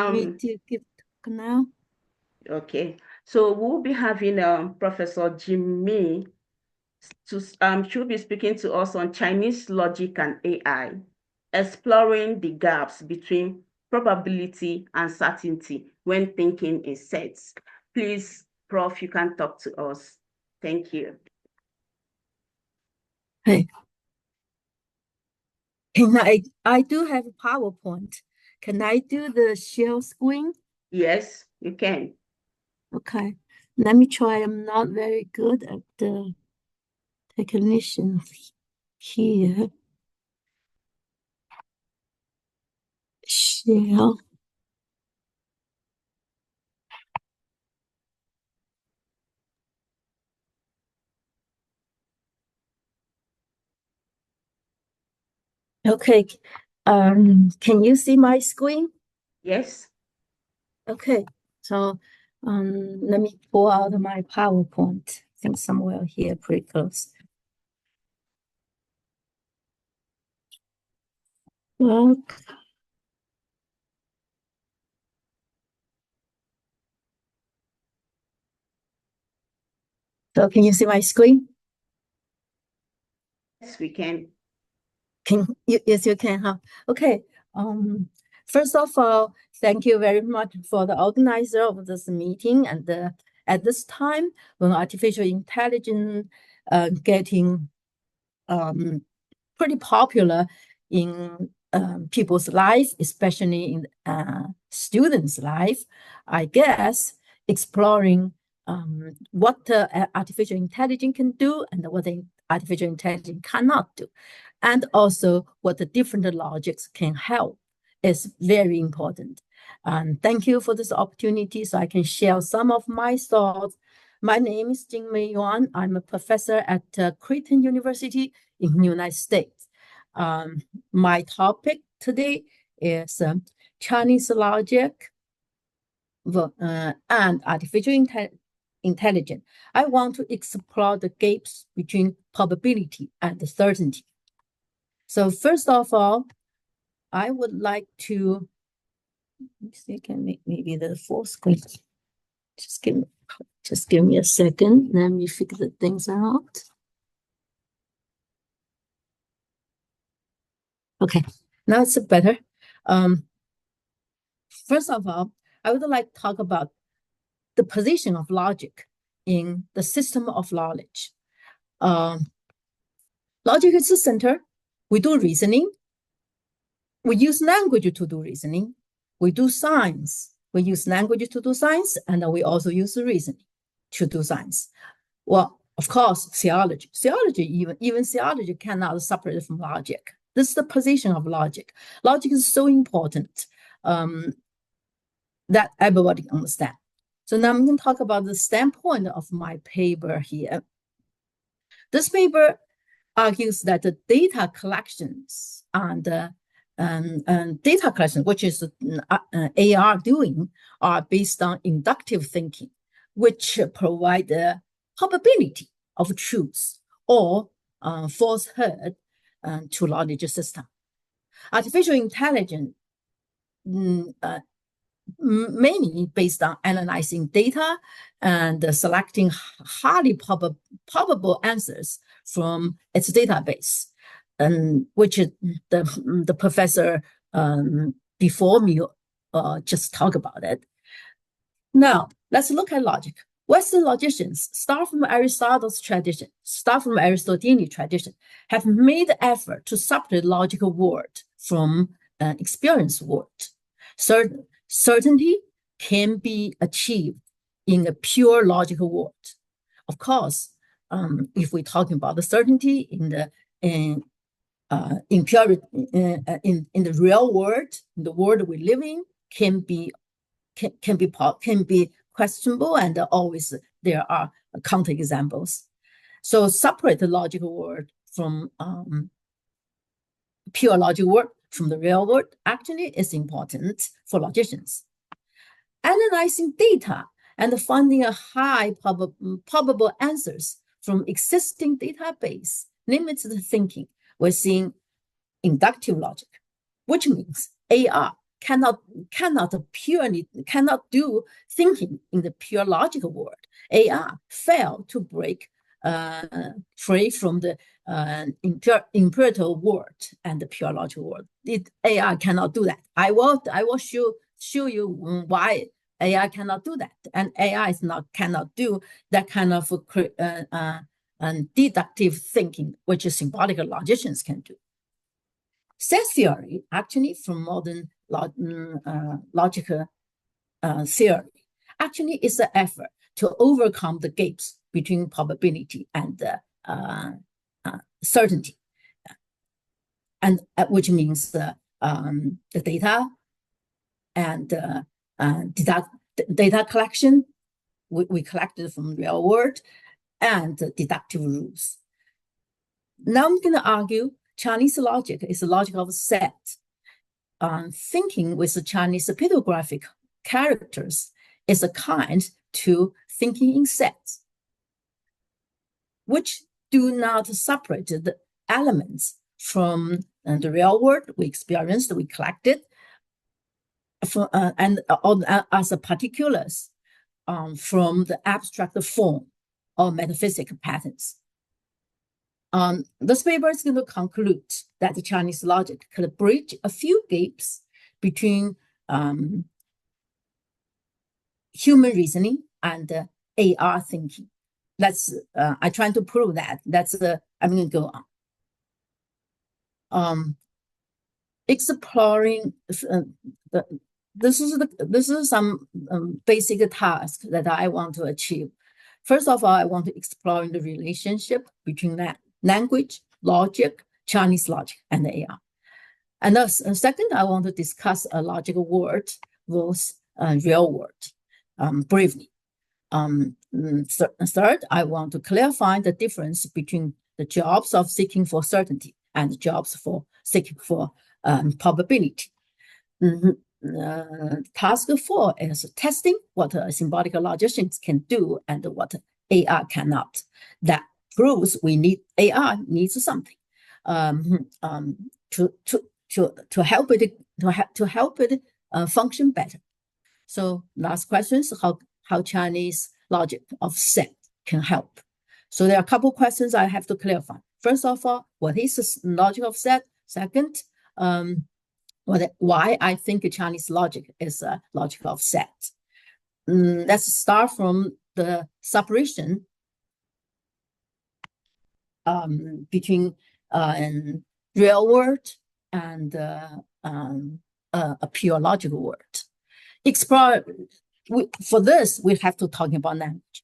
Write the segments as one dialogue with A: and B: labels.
A: Me to give talk now.
B: Okay, so we'll be having Professor Jimmy she'll be speaking to us on Chinese logic and AI, exploring the gaps between probability and certainty when thinking in sets. Please, Prof, you can talk to us. Thank you.
A: Hey, I do have a PowerPoint. Can I do the share screen?
B: Yes, you can.
A: Okay, let me try. I'm not very good at the technician here. Share. Okay, can you see my screen?
B: Yes.
A: Okay, so let me pull out my PowerPoint. I think somewhere here, pretty close. Well, so can you see my screen?
B: Yes, we can.
A: Yes, you can, huh? Okay. First of all, thank you very much for the organizer of this meeting. And at this time, when artificial intelligence getting pretty popular in people's life, especially in students' life, I guess exploring what artificial intelligence can do and what the artificial intelligence cannot do, and also what the different logics can help is very important. And thank you for this opportunity so I can share some of my thoughts. My name is Yuan. I'm a professor at Creighton University in the United States. My topic today is Chinese logic and artificial intelligence. I want to explore the gaps between probability and certainty. So first of all, I would like to, let me see, I can make maybe the full screen. Just give me a second. Let me figure the things out. Okay, now it's better. First of all, I would like to talk about the position of logic in the system of knowledge. Logic is the center. We do reasoning. We use language to do reasoning. We do science. We use language to do science, and we also use reasoning to do science. Well, of course, theology. Even theology cannot separate from logic. This is the position of logic. Logic is so important that everybody can understand. So now I'm going to talk about the standpoint of my paper here. This paper argues that the data collections and data collection, which is AR doing, are based on inductive thinking, which provide the probability of truth or falsehood to knowledge system. Artificial intelligence mainly based on analyzing data and selecting highly probable answers from its database, which the professor before me just talked about it. Now, let's look at logic. Western logicians, start from Aristotle's tradition, Aristotelian tradition, have made the effort to separate logical world from experience world. Certainty can be achieved in a pure logical world. Of course, if we're talking about the certainty in the real world, in the world we live in, can be questionable, and always there are counterexamples. So separate the logical world from pure logical world from the real world actually is important for logicians. Analyzing data and finding a high probable answers from existing database limits the thinking within inductive logic, which means AR cannot do thinking in the pure logical world. AI failed to break free from the empirical world and the pure logical world. AI cannot do that. I will show you why AI cannot do that, and AI cannot do that kind of deductive thinking, which symbolic logicians can do. Set theory, actually, from modern logical theory, actually is an effort to overcome the gaps between probability and certainty, and which means the data and data collection we collected from the real world, and deductive rules. Now I'm going to argue Chinese logic is the logic of set. Thinking with the Chinese pictographic characters is a kind to thinking in sets, which do not separate the elements from the real world we experienced, we collected, and as a particulars from the abstract form or metaphysical patterns. This paper is going to conclude that the Chinese logic could bridge a few gaps between human reasoning and AR thinking. That's I trying to prove that. That's I'm going to go on. Exploring this is some basic task that I want to achieve. First of all, I want to explore the relationship between that language, logic, Chinese logic, and AR. And second, I want to discuss a logical world versus real world briefly. Third, I want to clarify the difference between the jobs of seeking for certainty and jobs for seeking for probability. Task 4 is testing what symbolic logicians can do and what AR cannot. That proves we need AR needs something to help it function better. So last question is how Chinese logic of set can help. So there are a couple questions I have to clarify. First of all, what is the logic of set? Second, why I think Chinese logic is a logic of set. Let's start from the separation between real world and a pure logical world. For this, we have to talk about language.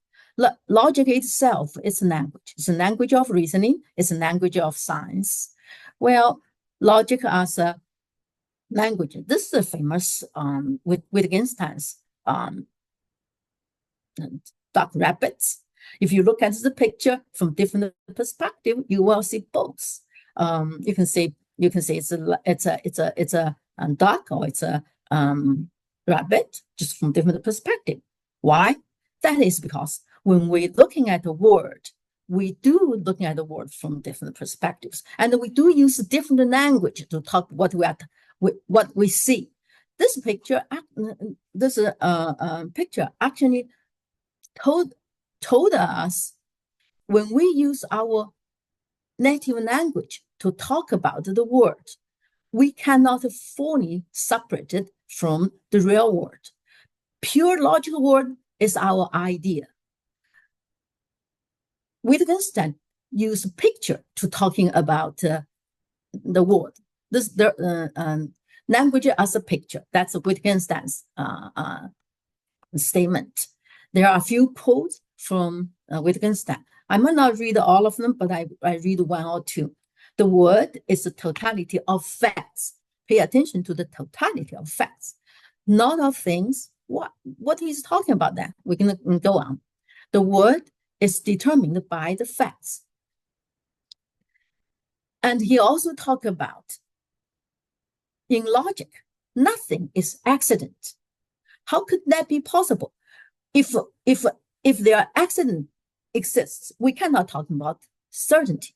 A: Logic itself is a language. It's a language of reasoning. It's a language of science. Well, logic as a language. This is a famous Wittgenstein's duck rabbits. If you look at the picture from different perspective, you will see both. You can say it's a duck or it's a rabbit, just from different perspective. Why? That is because when we're looking at the world, we do looking at the world from different perspectives, and we do use different language to talk what we see. This picture, picture actually told us when we use our native language to talk about the world, we cannot fully separate it from the real world. Pure logical world is our idea. Wittgenstein used picture to talking about the world. This language as a picture. That's Wittgenstein's statement. There are a few quotes from Wittgenstein. I might not read all of them, but I read one or two. The word is the totality of facts. Pay attention to the totality of facts, not of things. What he's talking about that? We're going to go on. The word is determined by the facts. And he also talked about, in logic, nothing is accident. How could that be possible? If their accident exists, we cannot talk about certainty.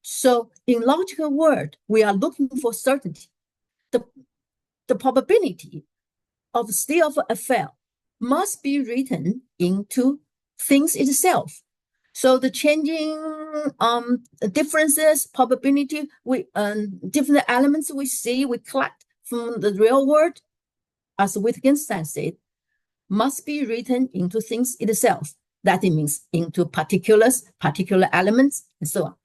A: So in logical world, we are looking for certainty. the probability of state of affair must be written into things itself. So the changing differences, probability, different elements we see, we collect from the real world, as Wittgenstein said, must be written into things itself. That it means into particulars, particular elements, and so on.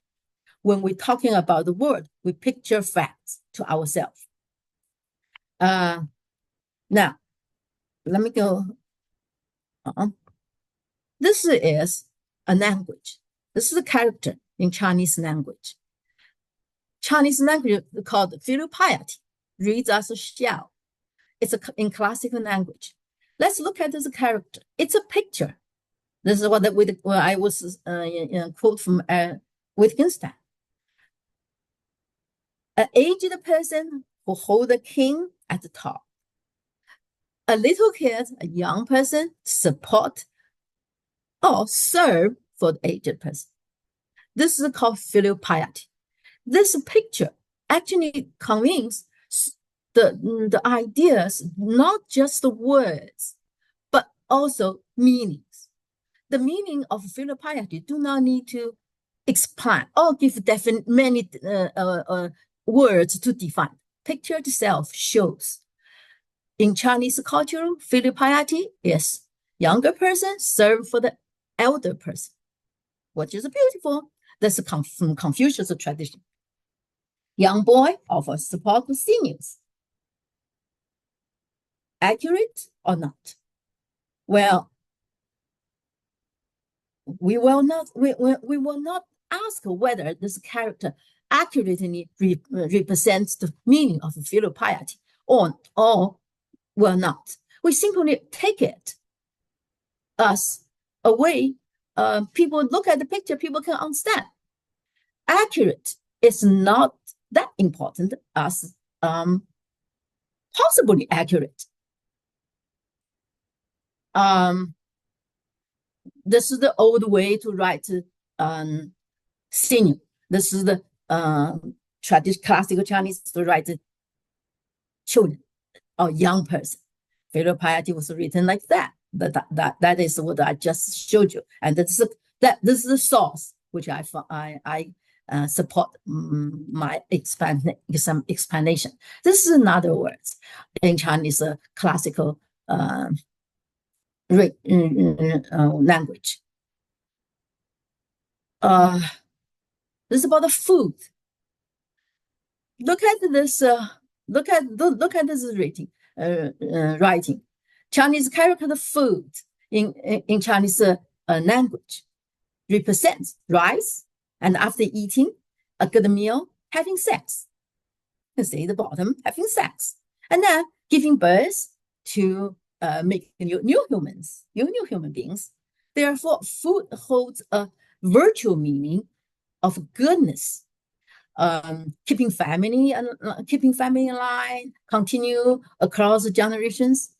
A: When we're talking about the world, we picture facts to ourselves. Now, let me go. This is a language. This is a character in Chinese language. Chinese language is called filial piety, reads as a xiao. It's in classical language. Let's look at this character. It's a picture. This is what I was quote from Wittgenstein. An aged person who holds a king at the top. A little kid, a young person, support or serve for the aged person. This is called filial piety. This picture actually conveys the ideas, not just the words, but also meanings. The meaning of filial piety do not need to explain or give many words to define. Picture itself shows. In Chinese culture, filial piety is younger person serve for the elder person, which is beautiful. That's from Confucius tradition. Young boy offers support to seniors. Accurate or not? Well, we will not ask whether this character accurately represents the meaning of filial piety or will not. We simply take it as a way people look at the picture, people can understand. Accurate is not that important as possibly accurate. This is the old way to write senior. This is the classical Chinese to write children or young person. Filial piety was written like that. That is what I just showed you, and this is the source which I support my some explanation. This is another words in Chinese classical language. This is about the food. Look at this. Look at this writing. Chinese character the food in Chinese language represents rice, and after eating a good meal, having sex. You see the bottom, having sex, and then giving birth to make new humans, new human beings. Therefore, food holds a virtual meaning of goodness, keeping family in line, continue across generations.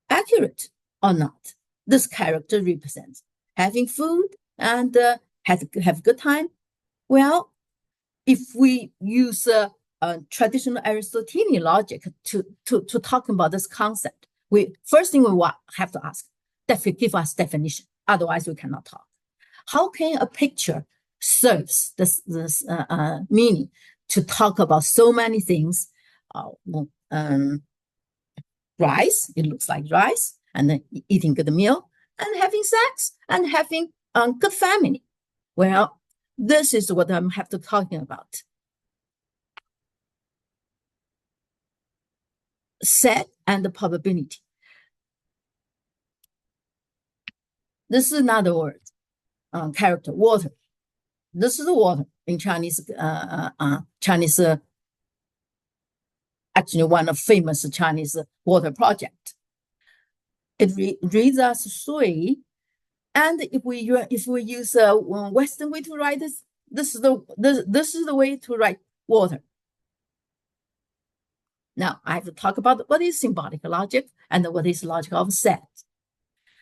A: Accurate or not, this character represents having food and have a good time. Well, if we use traditional Aristotelian logic to talk about this concept, first thing we have to ask, give us definition. Otherwise, we cannot talk. How can a picture serves this meaning to talk about so many things? Rice, it looks like rice, and then eating good meal, and having sex, and having good family. Well, this is what I'm have to talking about. Set and the probability. This is another word, character, water. This is the water in Chinese, actually one of famous Chinese water project. It reads as sui, and if we use a Western way to write this, this is the way to write water. Now I have to talk about what is symbolic logic and what is logic of set,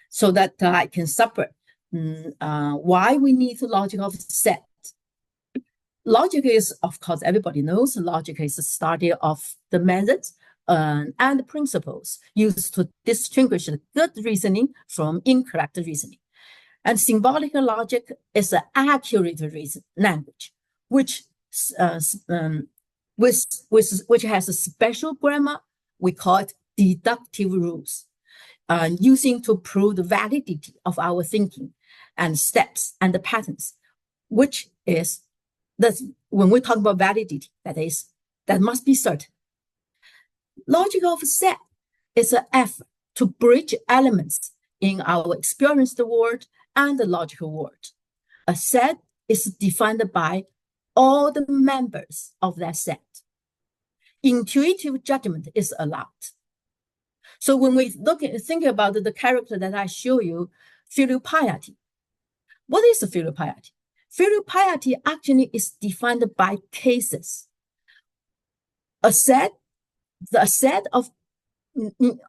A: so that I can separate why we need logic of set. Logic is, of course, everybody knows logic is the study of the methods and principles used to distinguish good reasoning from incorrect reasoning. And symbolic logic is an accurate language, which has a special grammar. We call it deductive rules, using to prove the validity of our thinking and steps and the patterns, which is that when we talk about validity, that must be certain. Logic of set is an effort to bridge elements in our experienced world and the logical world. A set is defined by all the members of that set. Intuitive judgment is allowed. So when we think about the character that I show you, filial piety. What is filial piety? Filial piety actually is defined by cases. The set of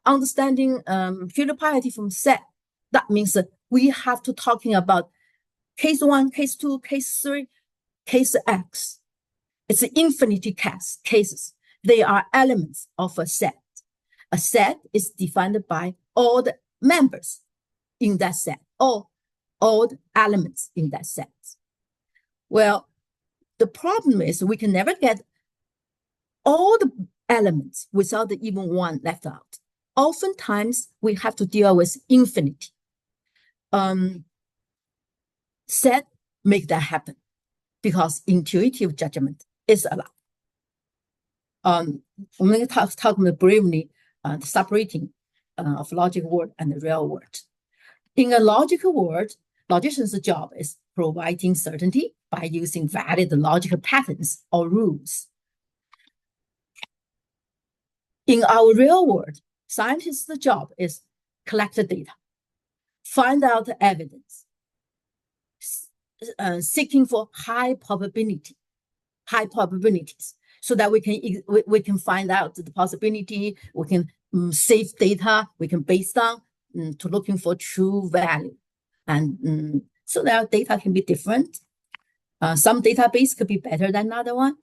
A: understanding filial piety from set, that means that we have to talking about case 1, case 2, case 3, case X. It's infinity cases. They are elements of a set. A set is defined by all the members in that set, or all the elements in that set. Well, the problem is we can never get all the elements without even one left out. Oftentimes, we have to deal with infinity. Set make that happen because intuitive judgment is allowed. I'm going to talk briefly separating of logical world and the real world. In a logical world, logician's job is providing certainty by using valid logical patterns or rules. In our real world, scientists' job is collect the data, find out evidence, seeking for high probabilities, so that we can find out the possibility, we can save data, we can base down to looking for true value. And so that data can be different. Some database could be better than another one.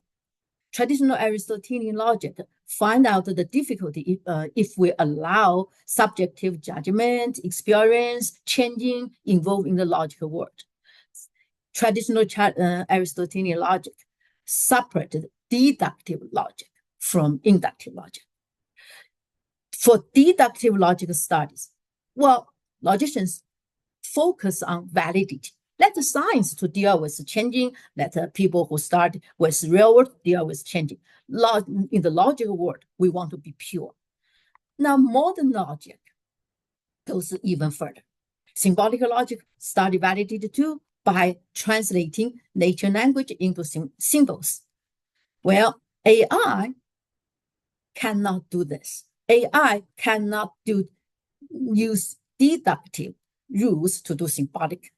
A: Traditional Aristotelian logic find out the difficulty if we allow subjective judgment, experience, changing involved in the logical world. Traditional Aristotelian logic separated deductive logic from inductive logic. For deductive logic studies, well, logicians focus on validity. Let the science to deal with changing, let people who start with real world deal with changing. In the logical world, we want to be pure. Now, modern logic goes even further. Symbolic logic study validity too by translating nature language into symbols. Well, AI cannot do this. AI cannot use deductive rules to do symbolic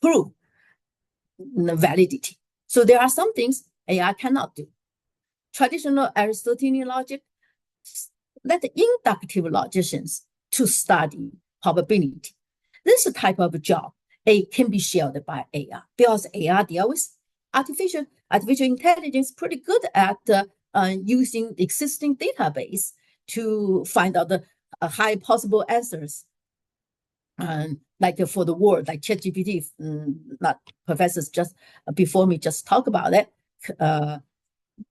A: prove validity. So there are some things AI cannot do. Traditional Aristotelian logic let the inductive logicians to study probability. This type of job can be shared by AI because AI deals with artificial intelligence pretty good at using the existing database to find out the high possible answers. Like for the word, like ChatGPT, professors just before me just talk about it.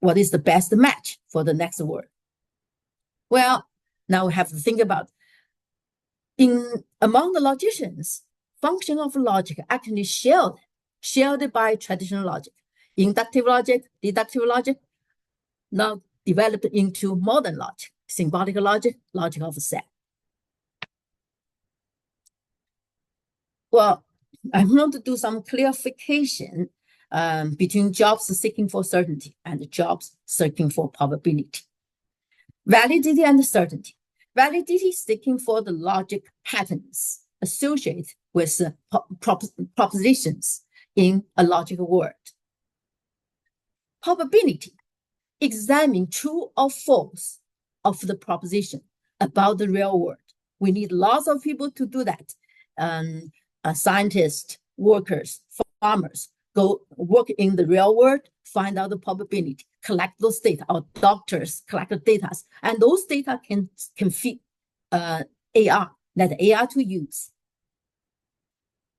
A: What is the best match for the next word? Well, now we have to think about among the logicians, function of logic actually shared by traditional logic, inductive logic, deductive logic, now developed into modern logic, symbolic logic, logic of set. Well, I want to do some clarification between jobs seeking for certainty and jobs seeking for probability. Validity and certainty. Validity seeking for the logic patterns associated with propositions in a logical world. Probability. Examine true or false of the proposition about the real world. We need lots of people to do that. Scientists, workers, farmers go work in the real world, find out the probability, collect those data, or doctors collect the data, and those data can feed AR, let AR to use.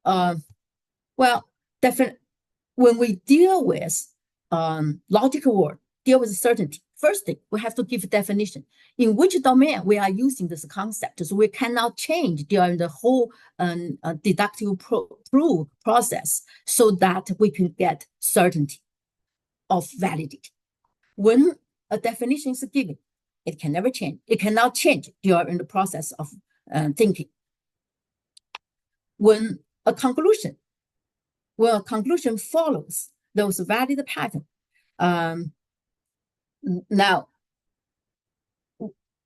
A: Well, definitely, when we deal with logical world, deal with certainty, first thing, we have to give definition. In which domain we are using this concept, so we cannot change during the whole deductive proof process so that we can get certainty of validity. When a definition is given, it can never change. It cannot change during the process of thinking. When a conclusion follows those valid pattern, now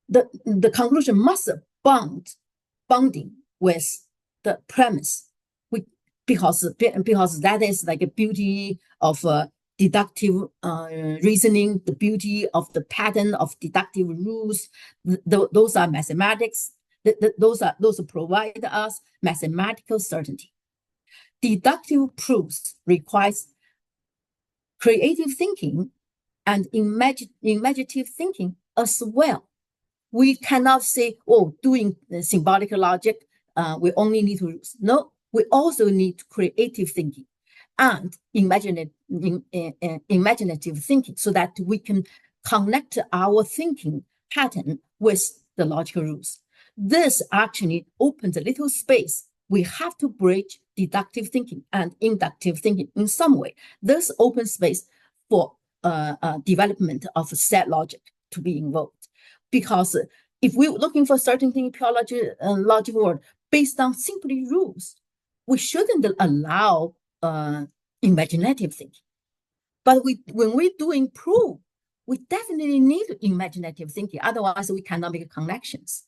A: the conclusion must bounding with the premise, because that is like a beauty of deductive reasoning, the beauty of the pattern of deductive rules. Those are mathematics. Those provide us mathematical certainty. Deductive proofs requires creative thinking and imaginative thinking as well. We cannot say, oh, doing symbolic logic, we only need to use. No, we also need creative thinking and imaginative thinking, so that we can connect our thinking pattern with the logical rules. This actually opens a little space. We have to bridge deductive thinking and inductive thinking in some way. This opens space for development of set logic to be involved. Because if we're looking for certainty in pure logic world based on simply rules, we shouldn't allow imaginative thinking. But when we're doing proof, we definitely need imaginative thinking. Otherwise, we cannot make connections.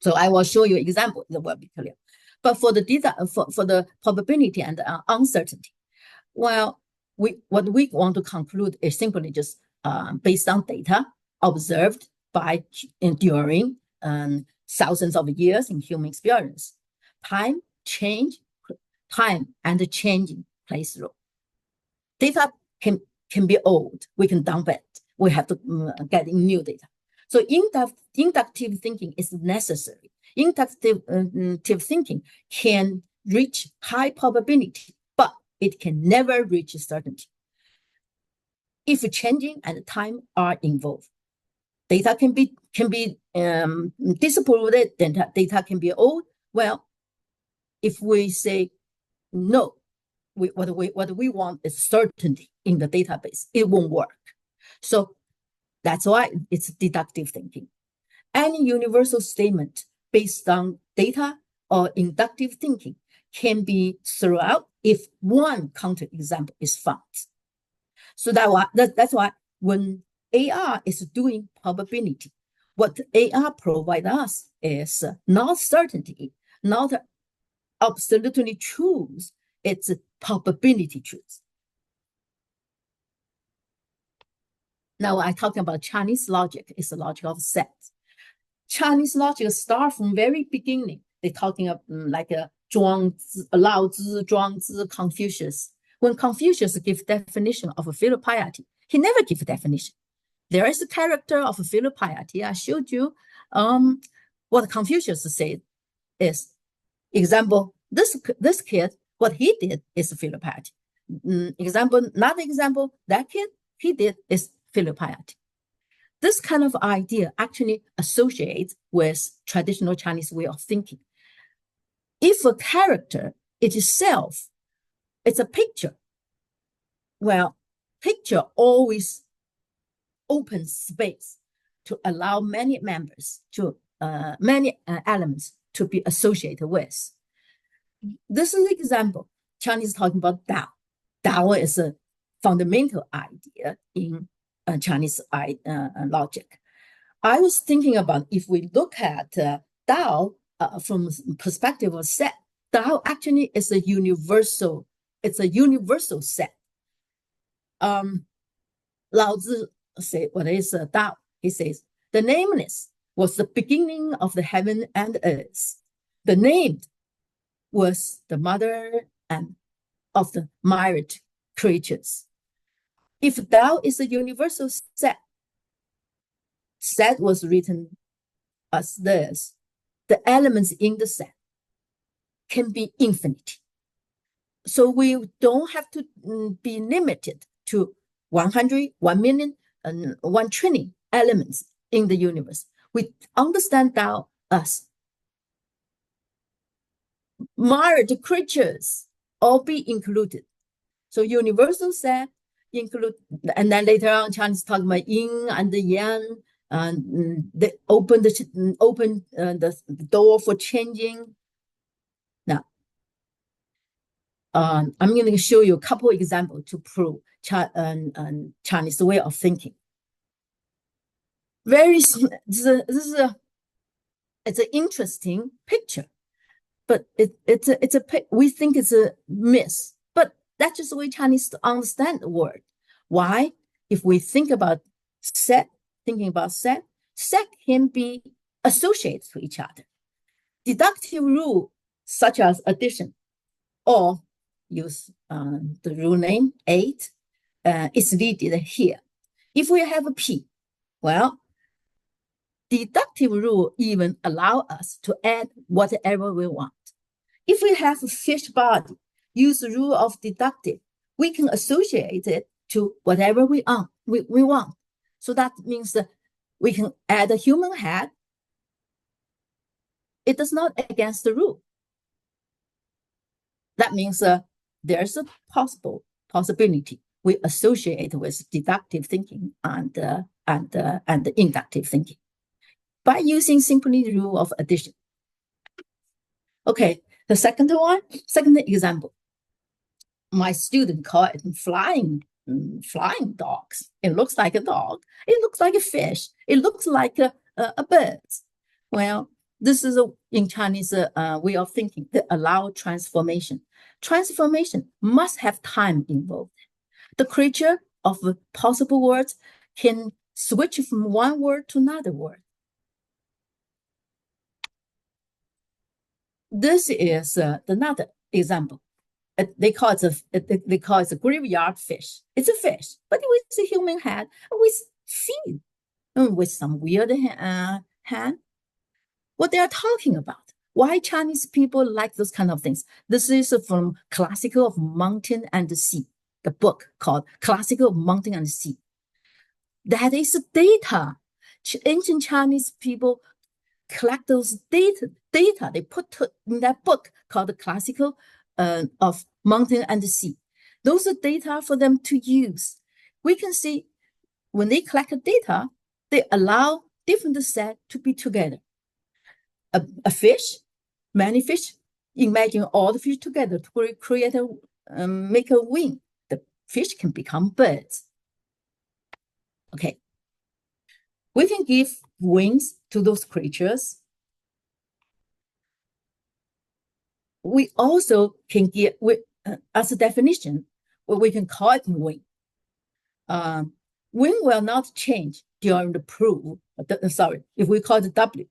A: So I will show you an example that will be clear. But for the probability and uncertainty, well, what we want to conclude is simply just based on data observed by during thousands of years in human experience. Time and changing plays role. Data can be old. We can dump it. We have to get new data. So inductive thinking is necessary. Inductive thinking can reach high probability, but it can never reach certainty. If changing and time are involved, data can be disproved, data can be old. Well, if we say no, what we want is certainty in the database, it won't work. So that's why it's deductive thinking. Any universal statement based on data or inductive thinking can be thrown out if one counterexample is found. So that's why when AR is doing probability, what AR provides us is not certainty, not absolutely truth, it's probability truth. Now I'm talking about Chinese logic. It's the logic of sets. Chinese logic starts from very beginning. They're talking of like Zhuangzi, Laozi, Zhuangzi, Confucius. When Confucius gives definition of a filial piety, he never gives definition. There is a character of a filial piety. I showed you what Confucius said is, example, this kid, what he did is filial piety. Example, another example, that kid, he did is filial piety. This kind of idea actually associates with traditional Chinese way of thinking. If a character itself, it's a picture, well, picture always opens space to allow many members to, many elements to be associated with. This is an example. Chinese talking about Dao. Dao is a fundamental idea in Chinese logic. I was thinking about if we look at Dao from perspective of set, Dao actually is a universal. It's a universal set. Laozi say what is Dao? He says the nameless was the beginning of the heaven and earth. The named was the mother and of the marriage creatures. If thou is a universal set, set was written as this, the elements in the set can be infinite. So we don't have to be limited to 100, 1 million, and 1 trillion elements in the universe. We understand thou as marred creatures all be included. So universal set include, and then later on Chinese talk about yin and the yang, and they open the door for changing. Now, I'm going to show you a couple examples to prove Chinese way of thinking. It's an interesting picture, but we think it's a myth, but that's just the way Chinese understand the word. Why? If we think about set, set can be associated to each other. Deductive rule, such as addition, or use the rule name 8, is needed here. If we have a P, well, deductive rule even allow us to add whatever we want. If we have a fish body, use the rule of deductive, we can associate it to whatever we want. So that means that we can add a human head. It does not against the rule. That means there's a possibility we associate with deductive thinking and inductive thinking by using simply the rule of addition. Okay, the second example, my student called it flying dogs. It looks like a dog. It looks like a fish. It looks like a bird. Well, this is in Chinese way of thinking that allow transformation. Transformation must have time involved. The creature of possible words can switch from one word to another word. This is another example. They call it a graveyard fish. It's a fish, but with a human head, with feet, with some weird hand. What they are talking about? Why Chinese people like those kind of things? This is from Classical of Mountain and the Sea, the book called Classical of Mountain and the Sea. That is data. Ancient Chinese people collect those data. They put in that book called the Classical of Mountain and the Sea. Those are data for them to use. We can see when they collect data, they allow different sets to be together. A fish, many fish, imagine all the fish together to create make a wing. The fish can become birds. Okay. We can give wings to those creatures. We also can give, as a definition, we can call it wing. Wing will not change during the proof. If we call it W,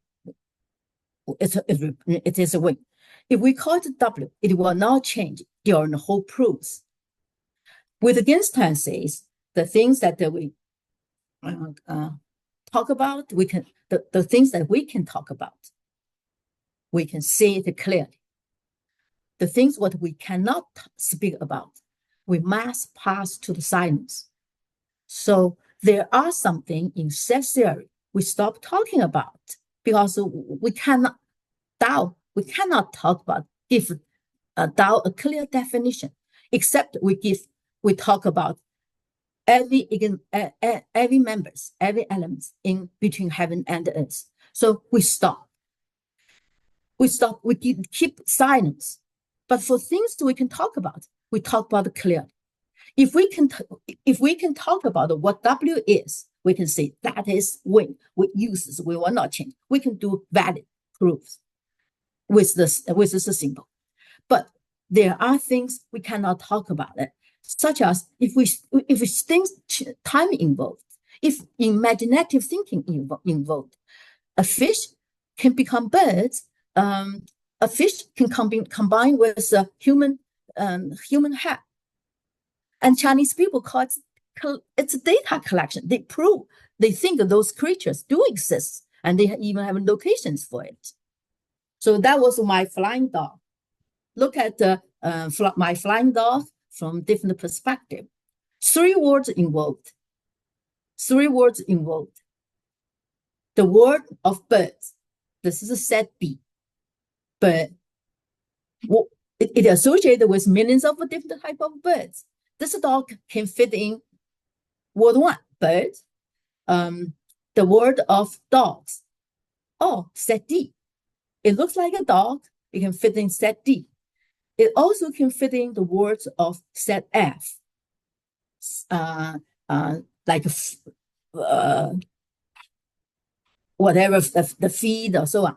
A: it is a wing. If we call it W, it will not change during the whole proofs. With Wittgenstein says the things that we talk about, the things that we can talk about, we can see it clearly. The things what we cannot speak about, we must pass to the silence. So there are something in set theory we stop talking about because we cannot talk about, give Tao a clear definition, except we talk about every members, every elements in between heaven and earth. So we stop. We keep silence. But for things we can talk about, we talk about it clearly. If we can talk about what W is, we can say that is wing. We use this, we will not change. We can do valid proofs with this symbol. But there are things we cannot talk about it, such as if things time involved, if imaginative thinking involved, a fish can become birds. A fish can combine with a human head. And Chinese people call it's a data collection. They think those creatures do exist, and they even have locations for it. So that was my flying dog. Look at my flying dog from different perspective. 3 words involved. 3 words involved. The word of birds. This is a set B. But it associated with millions of different type of birds. This dog can fit in word 1, bird. The word of dogs. Oh, set D. It looks like a dog. It can fit in set D. It also can fit in the words of set F. Like whatever the feed or so on.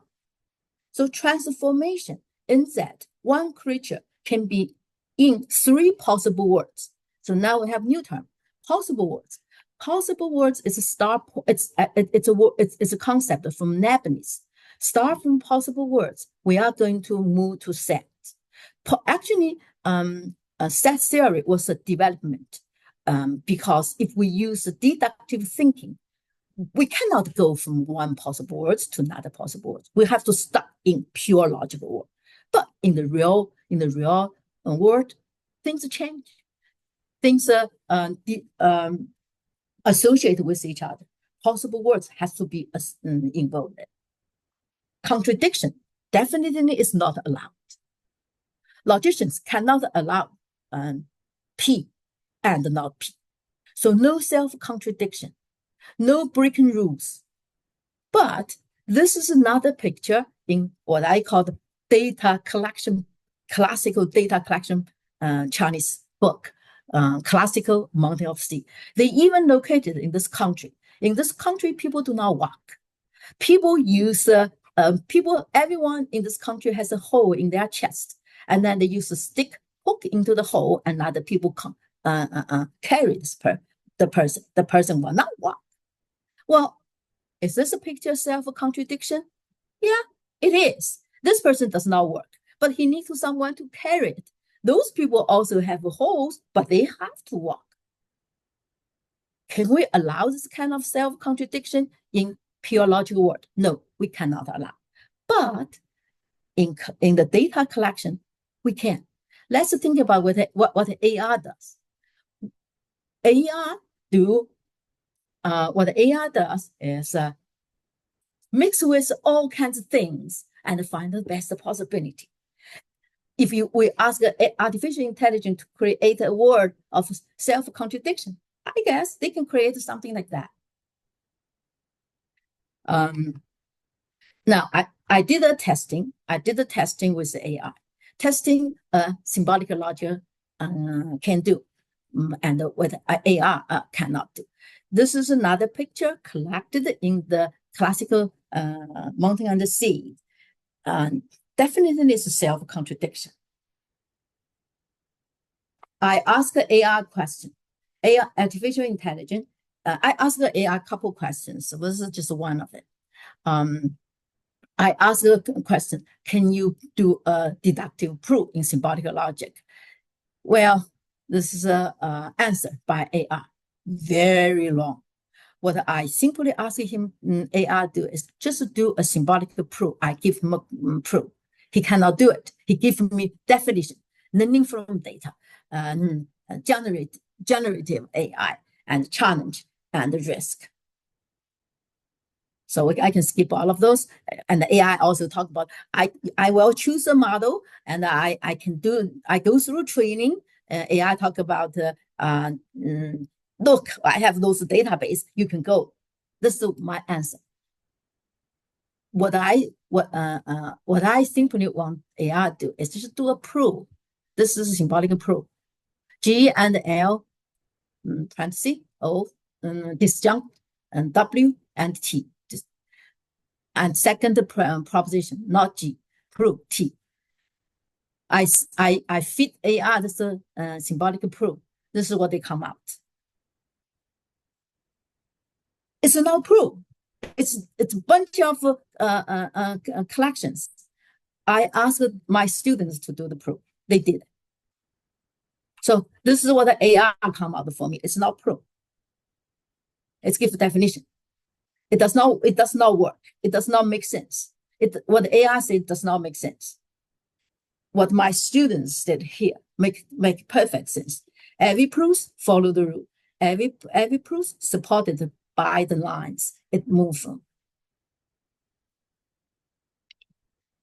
A: So transformation in that one creature can be in 3 possible words. So now we have new term, possible words. Possible words is a start. It's a concept from Leibniz. Start from possible words. We are going to move to set. Actually, set theory was a development because if we use deductive thinking, we cannot go from one possible words to another possible words. We have to start in pure logical word. But in the real world, things change. Things are associated with each other. Possible words has to be involved. Contradiction definitely is not allowed. Logicians cannot allow P and not P. So no self-contradiction, no breaking rules. But this is another picture in what I call the data collection, classical data collection Chinese book, Classical Mountain of Sea. They even located in this country. In this country, people do not walk. People use, everyone in this country has a hole in their chest. And then they use a stick, hook into the hole, and other people carry the person. The person will not walk. Well, is this a picture of self-contradiction? Yeah, it is. This person does not work, but he needs someone to carry it. Those people also have holes, but they have to walk. Can we allow this kind of self-contradiction in pure logical world? No, we cannot allow. But in the data collection, we can. Let's think about what AR does. What AR does is mix with all kinds of things and find the best possibility. If we ask artificial intelligence to create a word of self-contradiction, I guess they can create something like that. Now, I did a testing. I did the testing with the AI. Testing symbolic logic can do, and what AR cannot do. This is another picture collected in the classical Mountain and the Sea. Definitely is a self-contradiction. I asked the AI question, AI, artificial intelligence. I asked the AI a couple questions. So this is just one of it. I asked the question, can you do a deductive proof in symbolic logic? Well, this is an answer by AI. Very long. What I simply ask him, AI do is just do a symbolic proof. I give him a proof. He cannot do it. He gives me definition, learning from data, generative AI, and challenge and risk. So I can skip all of those. And the AI also talk about, I will choose a model and I go through training. AI talk about, look, I have those database, you can go. This is my answer. What I simply want AI to do is just do a proof. This is a symbolic proof. G and L, parenthesis, O, disjunct, and W and T. And second proposition, not G, proof T. I fit AR this symbolic proof. This is what they come out. It's not proof. It's a bunch of collections. I asked my students to do the proof. They did. So this is what the AI come out for me. It's not proof. It's give definition. It does not work. It does not make sense. What the AI said does not make sense. What my students did here make perfect sense. Every proof follow the rule. Every proof supported by the lines it moved from.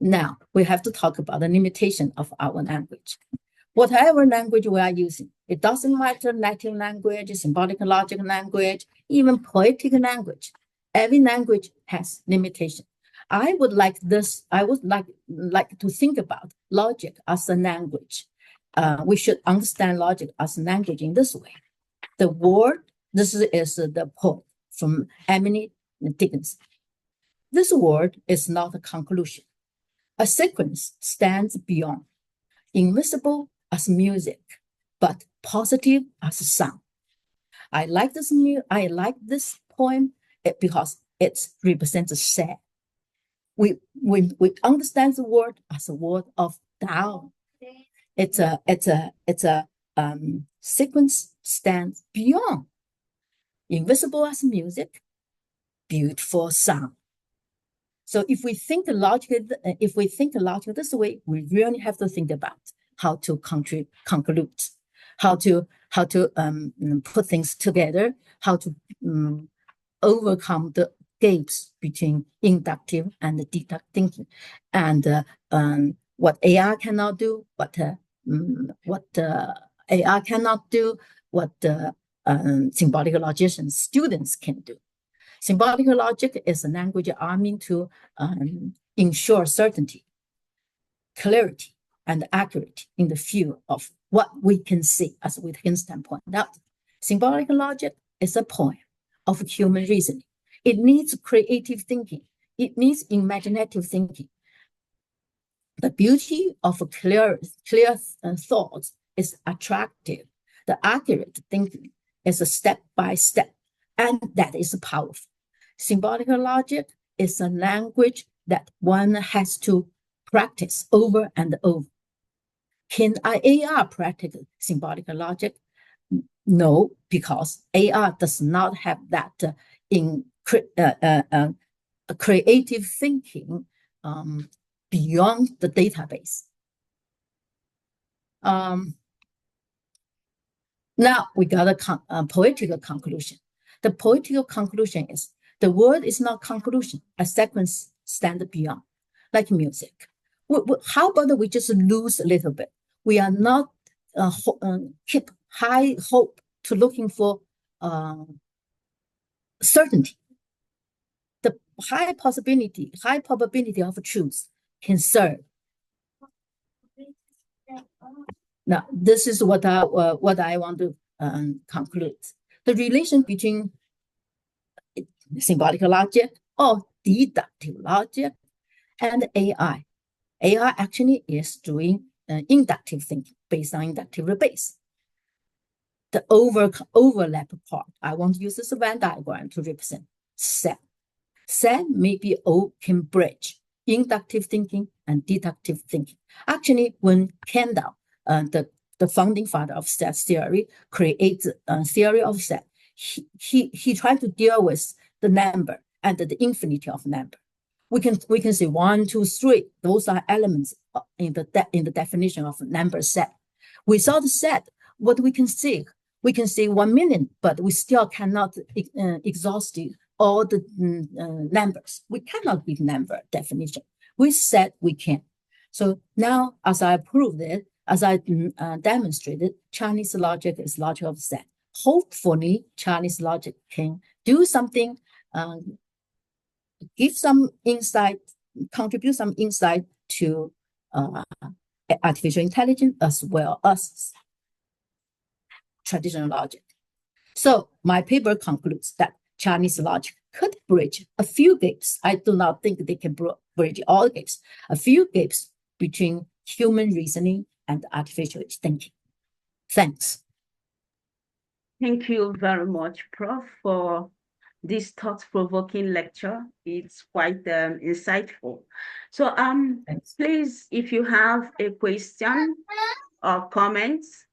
A: Now we have to talk about the limitation of our language. Whatever language we are using, it doesn't matter native language, symbolic logic language, even poetic language. Every language has limitation. I would like to think about logic as a language. We should understand logic as a language in this way. The word, this is the poem from Emily Dickinson. This word is not a conclusion. A sequence stands beyond, invisible as music, but positive as sound. I like this poem because it represents sad. We understand the word as a word of down. It's a sequence stands beyond, invisible as music, beautiful sound. So if we think logically this way, we really have to think about how to conclude, how to put things together, how to overcome the gaps between inductive and deductive thinking, and what AI cannot do, what AI cannot do, what symbolic logician students can do. Symbolic logic is a language arming to ensure certainty, clarity, and accuracy in the field of what we can see, as Wittgenstein pointed out. Symbolic logic is a poem of human reasoning. It needs creative thinking. It needs imaginative thinking. The beauty of clear thoughts is attractive. The accurate thinking is a step by step, and that is powerful. Symbolic logic is a language that one has to practice over and over. Can AI practice symbolic logic? No, because AI does not have that creative thinking beyond the database. Now we got a poetical conclusion. The poetical conclusion is the word is not conclusion. A sequence stands beyond, like music. How about we just lose a little bit? We are not keep high hope to looking for certainty. The high probability of truth can serve. Now, this is what I want to conclude. The relation between symbolic logic or deductive logic and AI. AI actually is doing inductive thinking based on inductive base. The overlap part, I want to use this Venn diagram to represent set. Set maybe can bridge inductive thinking and deductive thinking. Actually, when Kendall, the founding father of set theory, creates a theory of set, he tried to deal with the number and the infinity of number. We can say 1, 2, 3. Those are elements in the definition of number set. Without set, what we can see 1 million, but we still cannot exhaust all the numbers. We cannot give number definition. We said we can. So now, as I proved it, as I demonstrated, Chinese logic is logic of set. Hopefully, Chinese logic can do something, give some insight, contribute some insight to artificial intelligence as well as traditional logic. So my paper concludes that Chinese logic could bridge a few gaps. I do not think they can bridge all gaps. A few gaps between human reasoning and artificial thinking. Thanks.
B: Thank you very much, Prof, for this thought-provoking lecture. It's quite insightful. So please, if you have a question or comments,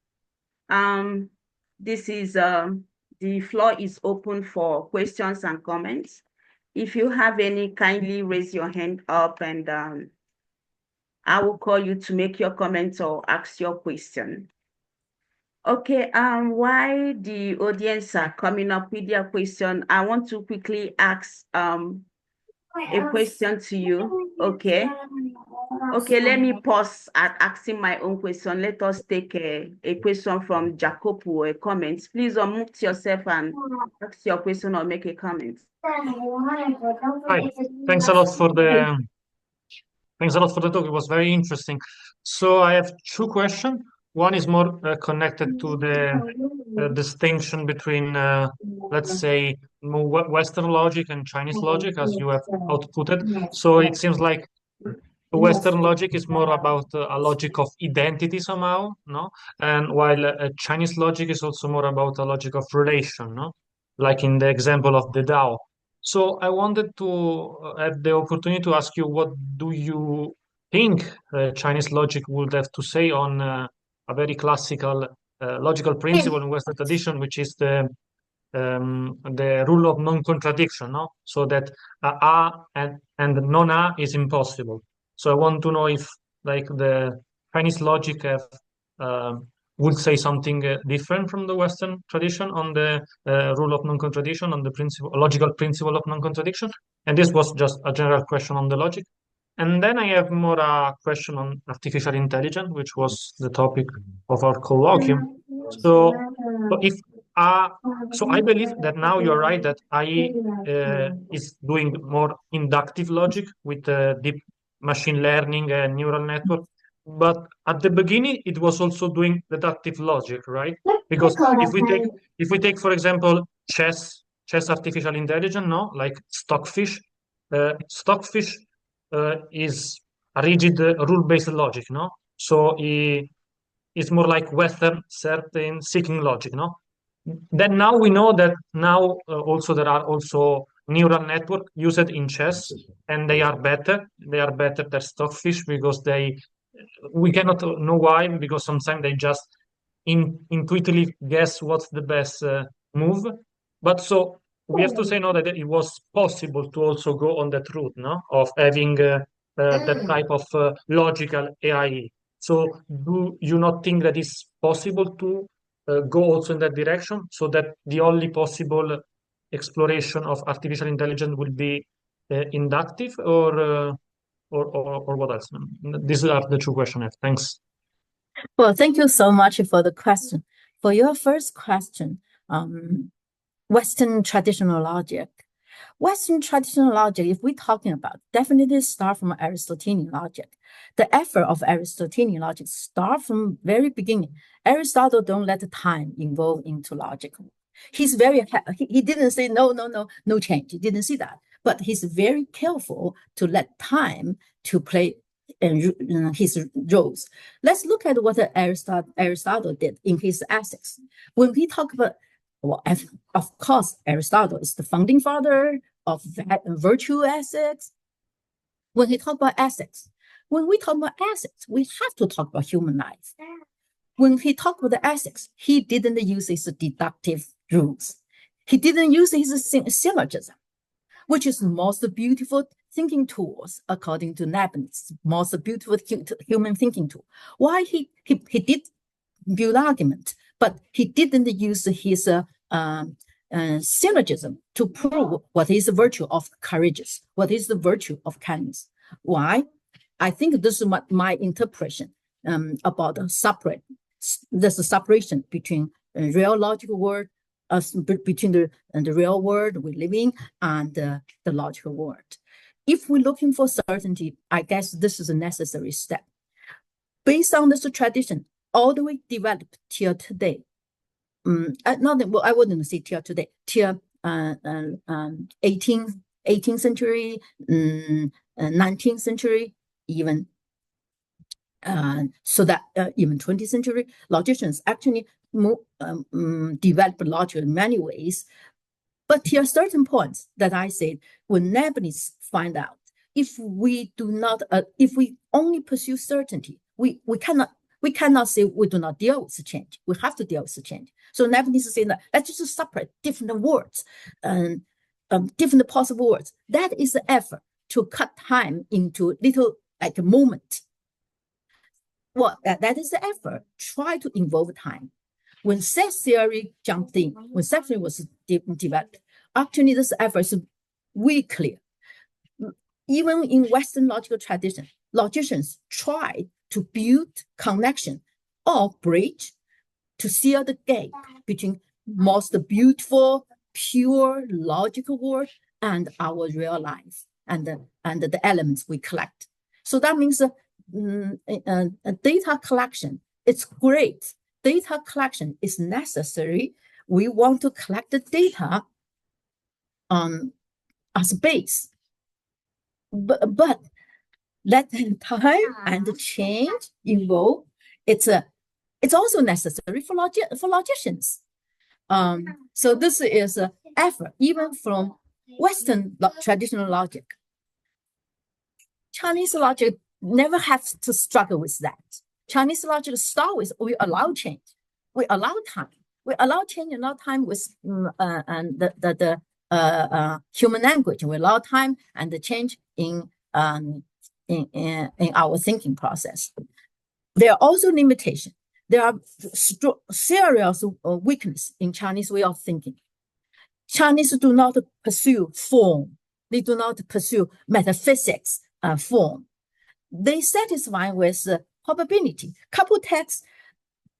B: This is the floor is open for questions and comments. If you have any, kindly raise your hand up and I will call you to make your comments or ask your question. Okay, while the audience are coming up with their question, I want to quickly ask a question to you. Okay. Okay, let me pause at asking my own question. Let us take a question from Jacopo, a comment. Please unmute yourself and ask your question or make a comment.
C: Hi, thanks a lot for the talk. It was very interesting. So I have two questions. One is more connected to the distinction between, let's say, more Western logic and Chinese logic, as you have outputted. So it seems like Western logic is more about a logic of identity somehow, no? And while Chinese logic is also more about a logic of relation, no? Like in the example of the Dao. So I wanted to have the opportunity to ask you, what do you think Chinese logic would have to say on a very classical logical principle in Western tradition, which is the rule of non-contradiction, no? So that A and non-A is impossible. So I want to know if, like, the Chinese logic have, would say something different from the Western tradition on the rule of non-contradiction, on the principle, logical principle of non-contradiction. And this was just a general question on the logic. And then I have more a question on artificial intelligence, which was the topic of our colloquium. So if so I believe that now you're right that AI is doing more inductive logic with deep machine learning and neural network. But at the beginning, it was also doing deductive logic, right? Because if we take for example chess artificial intelligence, no, like Stockfish, Stockfish is a rigid rule-based logic, no? So it's more like Western certain seeking logic, no? Then now we know that now also there are also neural network used in chess, and they are better. They are better than Stockfish because we cannot know why, because sometimes they just intuitively guess what's the best move. But so we have to say now that it was possible to also go on that route, no, of having that type of logical AI. So do you not think that it's possible to go also in that direction, so that the only possible exploration of artificial intelligence will be inductive, or what else? These are the two questions I have. Thanks.
A: Well, thank you so much for the question. For your first question, Western traditional logic. Western traditional logic, if we're talking about, definitely start from Aristotelian logic. The effort of Aristotelian logic start from very beginning. Aristotle don't let time evolve into logic. He's he didn't say no change. He didn't see that, but he's very careful to let time to play his roles. Let's look at what Aristotle did in his ethics. When we talk about, well, of course, Aristotle is the founding father of virtue ethics. When we talk about ethics, we have to talk about human life. When he talked about the ethics, he didn't use his deductive rules. He didn't use his syllogism, which is the most beautiful thinking tools, according to Leibniz, most beautiful human thinking tool. Why he did build argument, but he didn't use his syllogism to prove what is the virtue of courageous, what is the virtue of kindness. Why? I think this is my interpretation about the separation between real logical world, between the real world we live in and the logical world. If we're looking for certainty, I guess this is a necessary step. Based on this tradition, all the way developed till today, I wouldn't say till today, till 18th century, 19th century, even so that even 20th century, logicians actually developed logic in many ways. But till certain points that I said, when Leibniz find out, if we only pursue certainty, we We cannot say we do not deal with change. We have to deal with change. So Leibniz is saying that let's just separate different words and different possible words. That is the effort to cut time into little like a moment. Well, that is the effort. Try to involve time. When set theory jumped in, when set theory was developed, actually this effort is really clear. Even in Western logical tradition, logicians try to build connection or bridge to seal the gap between most beautiful, pure logical world and our real life and the elements we collect. So that means data collection, it's great. Data collection is necessary. We want to collect the data as a base. But let time and change evolve. It's also necessary for logicians. So this is an effort even from Western traditional logic. Chinese logic never has to struggle with that. Chinese logic start with we allow change, we allow time, we allow change and allow time with the human language. We allow time and the change in our thinking process. There are also limitations. There are serious weakness in Chinese way of thinking. Chinese do not pursue form. They do not pursue metaphysics form. They satisfy with probability. Couple texts,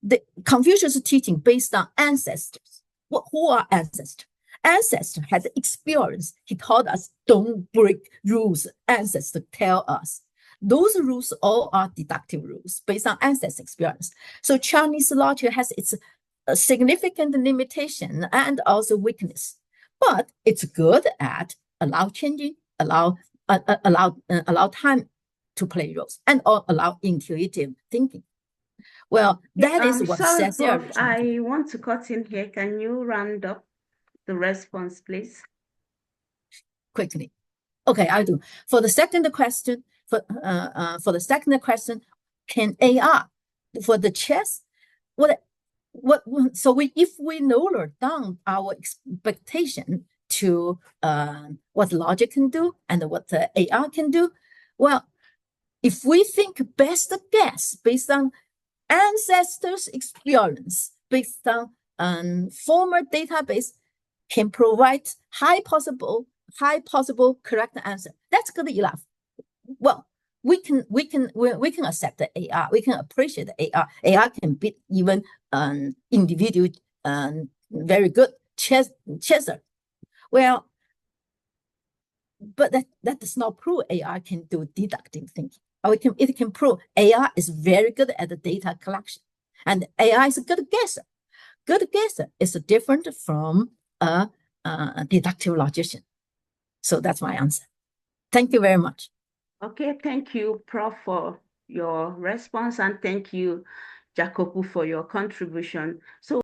A: the Confucius teaching based on ancestors. Who are ancestors? Ancestor had experience. He taught us don't break rules. Ancestors tell us. Those rules all are deductive rules based on ancestor experience. So Chinese logic has its significant limitation and also weakness, but it's good at allow changing, allow time to play roles, and allow intuitive thinking. Well, that is what
B: sorry,
A: says
B: Prof, I want to cut in here. Can you round up the response, please?
A: Quickly. Okay, I do. For the second question, can AR for the chess? If we lower down our expectation to what logic can do and what the AR can do, well, if we think best guess based on ancestors' experience, based on former database, can provide high possible correct answer. That's good enough. Well, we can accept the AR. We can appreciate the AR. AR can beat even individual very good chesser. Well, but that does not prove AR can do deductive thinking. Or it can prove AR is very good at the data collection, and AI is a good guesser. Good guesser is different from a deductive logician. So that's my answer. Thank you very much.
B: Okay, thank you, Prof, for your response, and thank you, Jacopo, for your contribution. So